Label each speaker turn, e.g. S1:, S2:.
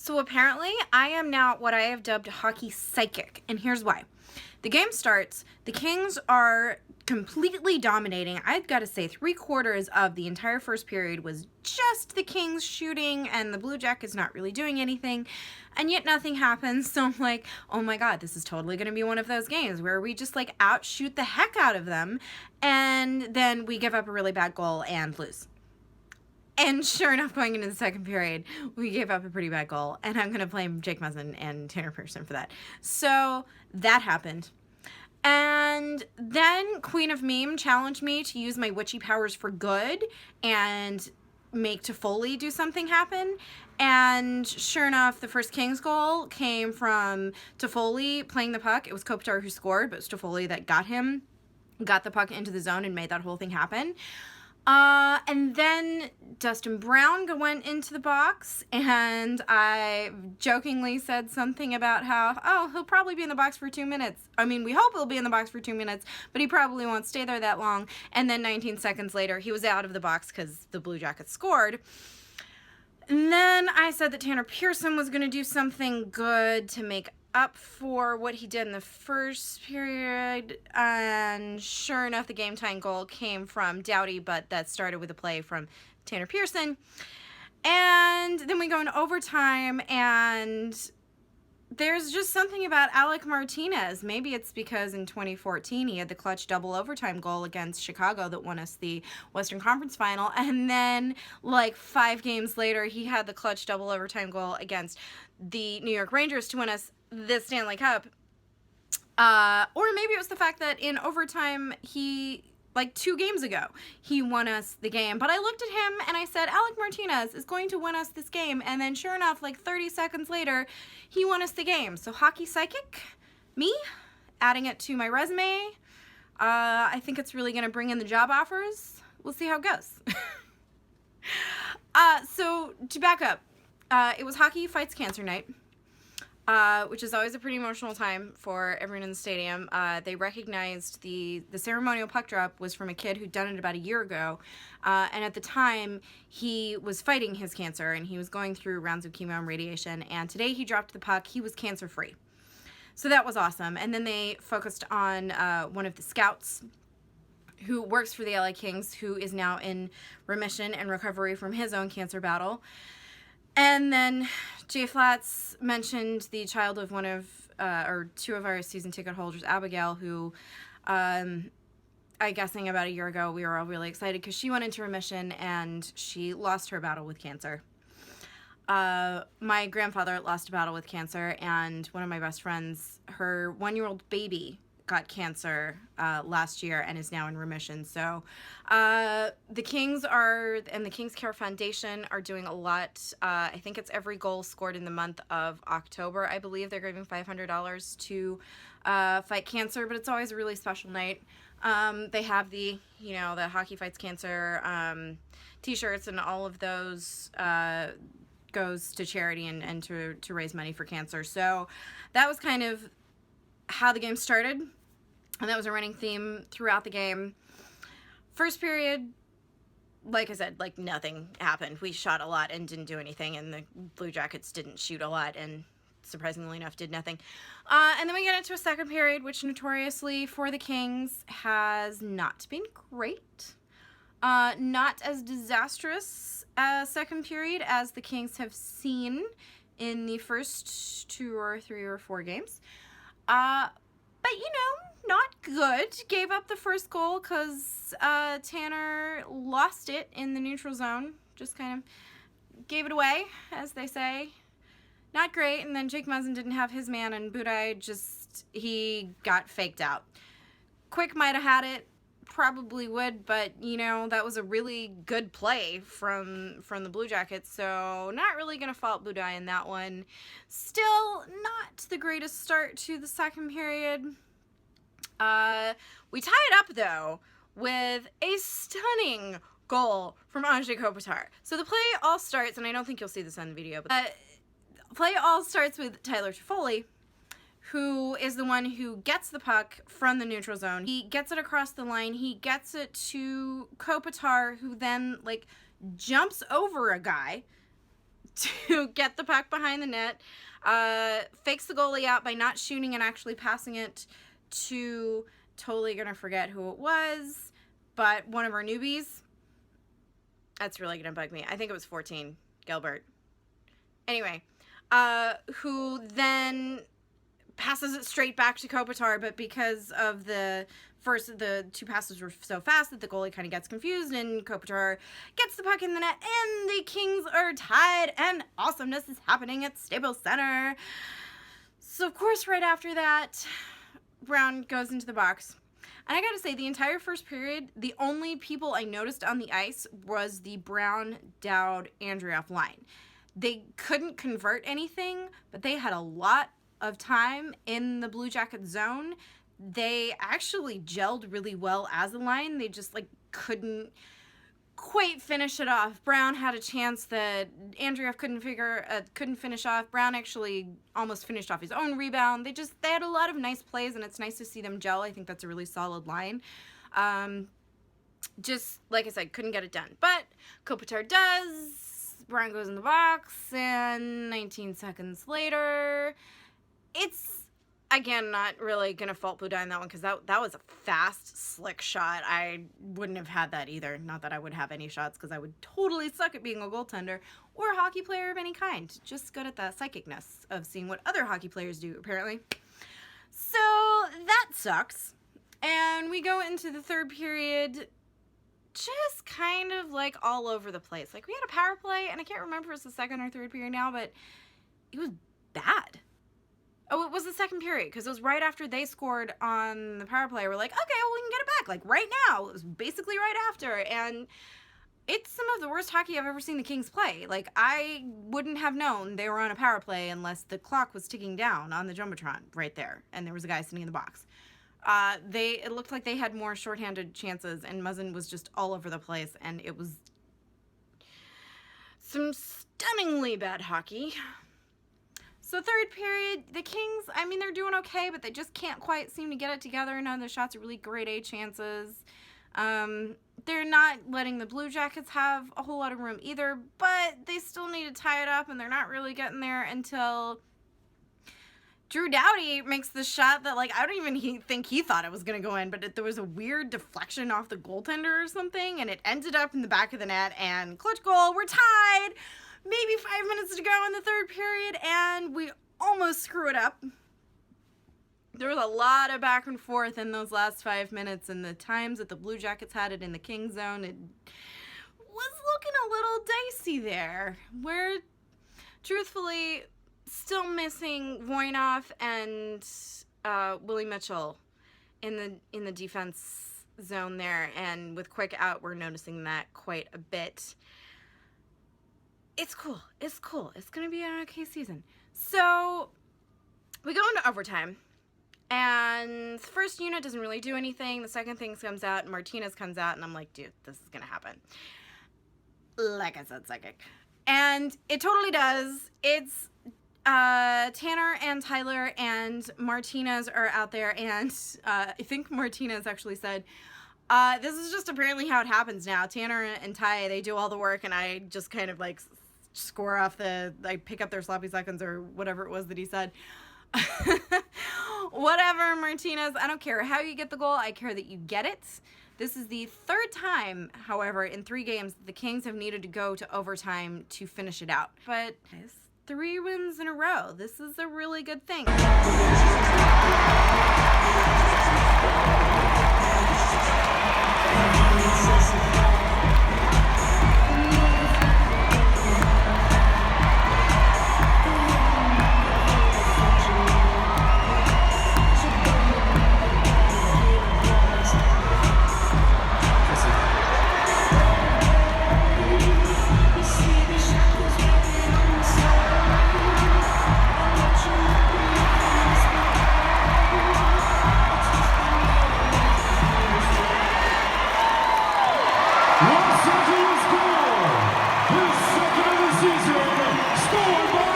S1: So apparently I am now what I have dubbed hockey psychic, and here's why. The game starts, the Kings are completely dominating. I've got to say 3/4 of the entire first period was just the Kings shooting and the Blue Jackets not really doing anything, and yet nothing happens. So I'm like, oh my god, this is totally going to be one of those games where we just like outshoot the heck out of them, and then we give up a really bad goal and lose. And sure enough, going into the second period, we gave up a pretty bad goal, and I'm going to blame Jake Muzzin and Tanner Pearson for that. So that happened. And then Queen of Meme challenged me to use my witchy powers for good and make Toffoli do something happen. And sure enough, the first Kings goal came from Toffoli playing the puck. It was Kopitar who scored, but it was Toffoli that got the puck into the zone and made that whole thing happen. And then Dustin Brown went into the box, and I jokingly said something about how, oh, he'll probably be in the box for 2 minutes. I mean, we hope he'll be in the box for 2 minutes, but he probably won't stay there that long. And then 19 seconds later, he was out of the box because the Blue Jackets scored. And then I said that Tanner Pearson was going to do something good to make up for what he did in the first period, and sure enough, the game-tying goal came from Doughty, but that started with a play from Tanner Pearson. And then we go into overtime, and there's just something about Alec Martinez. Maybe it's because in 2014 he had the clutch double overtime goal against Chicago that won us the Western Conference Final, and then like 5 games later he had the clutch double overtime goal against the New York Rangers to win us the Stanley Cup. Or maybe it was the fact that in overtime like 2 games ago, he won us the game. But I looked at him and I said, Alec Martinez is going to win us this game. And then sure enough, like 30 seconds later, he won us the game. So hockey psychic, me, adding it to my resume. I think it's really going to bring in the job offers. We'll see how it goes. So to back up, it was Hockey Fights Cancer Night. Which is always a pretty emotional time for everyone in the stadium. They recognized the ceremonial puck drop was from a kid who'd done it about a year ago, and at the time he was fighting his cancer and he was going through rounds of chemo and radiation, and today he dropped the puck. He was cancer free, so that was awesome. And then they focused on one of the scouts who works for the LA Kings, who is now in remission and recovery from his own cancer battle. And then Jay Flats mentioned the child of one of, or 2 of our season ticket holders, Abigail, who, I'm guessing about a year ago, we were all really excited because she went into remission and she lost her battle with cancer. My grandfather lost a battle with cancer, and one of my best friends, her 1-year-old baby got cancer last year and is now in remission. So the Kings and the Kings Care Foundation are doing a lot. I think it's every goal scored in the month of October. I believe they're giving $500 to fight cancer, but it's always a really special night. They have the Hockey Fights Cancer t-shirts, and all of those goes to charity and to raise money for cancer. So that was kind of how the game started, and that was a running theme throughout the game. First period, like I said, like nothing happened. We shot a lot and didn't do anything, and the Blue Jackets didn't shoot a lot and surprisingly enough did nothing. And then we get into a second period, which notoriously for the Kings has not been great. Not as disastrous a second period as the Kings have seen in the first 2 or 3 or 4 games. But not good. Gave up the first goal because Tanner lost it in the neutral zone. Just kind of gave it away, as they say. Not great. And then Jake Muzzin didn't have his man, and Budaj he got faked out. Quick might have had it. Probably would, but that was a really good play from the Blue Jackets, so not really gonna fault Budaj in that one. Still not the greatest start to the second period. We tie it up though with a stunning goal from Anze Kopitar. So the play all starts, and I don't think you'll see this on the video, but play all starts with Tyler Toffoli, who is the one who gets the puck from the neutral zone. He gets it across the line. He gets it to Kopitar, who then, jumps over a guy, to get the puck behind the net, fakes the goalie out by not shooting and actually passing it to, totally gonna forget who it was, but one of our newbies. That's really gonna bug me. I think it was 14, Gilbert. Anyway, who then passes it straight back to Kopitar, but because of the two passes were so fast that the goalie kind of gets confused, and Kopitar gets the puck in the net, and the Kings are tied, and awesomeness is happening at Staples Center. So, of course, right after that, Brown goes into the box. And I gotta say, the entire first period, the only people I noticed on the ice was the Brown, Dowd, Andreoff line. They couldn't convert anything, but they had a lot of time in the Blue Jacket zone. They actually gelled really well as a line. They just like couldn't quite finish it off. Brown had a chance that Andreoff couldn't finish off. Brown actually almost finished off his own rebound. They had a lot of nice plays, and it's nice to see them gel. I think that's a really solid line. Just like I said, couldn't get it done, but Kopitar does. Brown goes in the box, and 19 seconds later, it's, again, not really going to fault Blue Dye in that one, because that was a fast, slick shot. I wouldn't have had that either. Not that I would have any shots, because I would totally suck at being a goaltender or a hockey player of any kind. Just good at the psychicness of seeing what other hockey players do, apparently. So that sucks. And we go into the third period just kind of like all over the place. Like, we had a power play, and I can't remember if it's the second or third period now, but it was bad. Oh, it was the second period, because it was right after they scored on the power play. We're like, okay, well, we can get it back, like, right now. It was basically right after, and it's some of the worst hockey I've ever seen the Kings play. Like, I wouldn't have known they were on a power play unless the clock was ticking down on the Jumbotron right there, and there was a guy sitting in the box. It looked like they had more shorthanded chances, and Muzzin was just all over the place, and it was some stunningly bad hockey. So third period, the Kings, I mean, they're doing okay, but they just can't quite seem to get it together. None of their shots are really grade A chances. They're not letting the Blue Jackets have a whole lot of room either, but they still need to tie it up, and they're not really getting there until Drew Doughty makes the shot that, like, I don't even think he thought it was going to go in, but there was a weird deflection off the goaltender or something, and it ended up in the back of the net, and clutch goal, we're tied! Maybe 5 minutes to go in the third period, and we almost screw it up. There was a lot of back and forth in those last 5 minutes, and the times that the Blue Jackets had it in the King zone, it was looking a little dicey there. We're, truthfully, still missing Voynov and Willie Mitchell in the defense zone there, and with Quick out, we're noticing that quite a bit. It's cool. It's cool. It's going to be an okay season. So, we go into overtime, and the first unit doesn't really do anything. The second thing comes out, and Martinez comes out, and I'm like, dude, this is going to happen. Like I said, psychic. And it totally does. It's Tanner and Tyler and Martinez are out there, and I think Martinez actually said, this is just apparently how it happens now. Tanner and Ty, they do all the work, and I just kind of like score off I pick up their sloppy seconds or whatever it was that he said. Whatever, Martinez. I don't care how you get the goal. I care that you get it. This is the third time, however, in 3 games that the Kings have needed to go to overtime to finish it out. But 3 wins in a row. This is a really good thing.